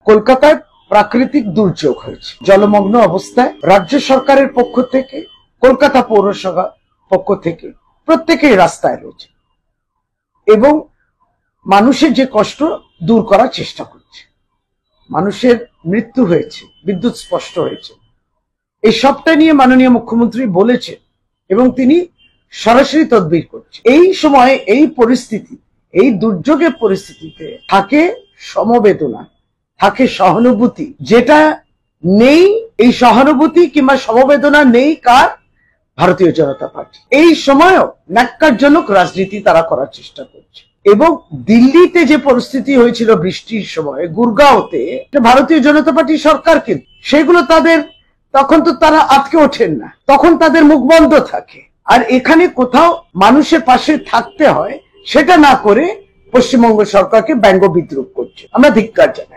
কলকাতায় প্রাকৃতিক দুর্যোগ হয়েছে। জলমগ্ন অবস্থায় রাজ্য সরকারের পক্ষ থেকে, কলকাতা পৌরসভা পক্ষ থেকে প্রত্যেকেই রাস্তায় রয়েছে এবং মানুষের যে কষ্ট দূর করার চেষ্টা করছে। মানুষের মৃত্যু হয়েছে, বিদ্যুৎ স্পষ্ট হয়েছে, এই সবটা নিয়ে মাননীয় মুখ্যমন্ত্রী বলেছেন এবং তিনি সরাসরি তদবির করছেন। এই সময় এই পরিস্থিতি, এই দুর্যোগের পরিস্থিতিতে থাকে সমবেদনা, থাকে সহানুভূতি, যেটা নেই। এই সহানুভূতি কিংবা সমবেদনা নেই কার? ভারতীয় জনতা পার্টি। এই সময়ও ন্যাক্কারজনক রাজনীতি তারা করার চেষ্টা করছে। এবং দিল্লিতে যে পরিস্থিতি হয়েছিল বৃষ্টির সময়, গুরগাঁওতে, ভারতীয় জনতা পার্টি সরকার, কিন্তু সেগুলো তাদের, তখন তো তারা আটকে ওঠেন না, তখন তাদের মুখ বন্ধ থাকে। আর এখানে কোথাও মানুষের পাশে থাকতে হয়, সেটা না করে পশ্চিমবঙ্গ সরকারকে ব্যঙ্গ বিদ্রুপ করছে। আমরা ধিক্কার জানাই।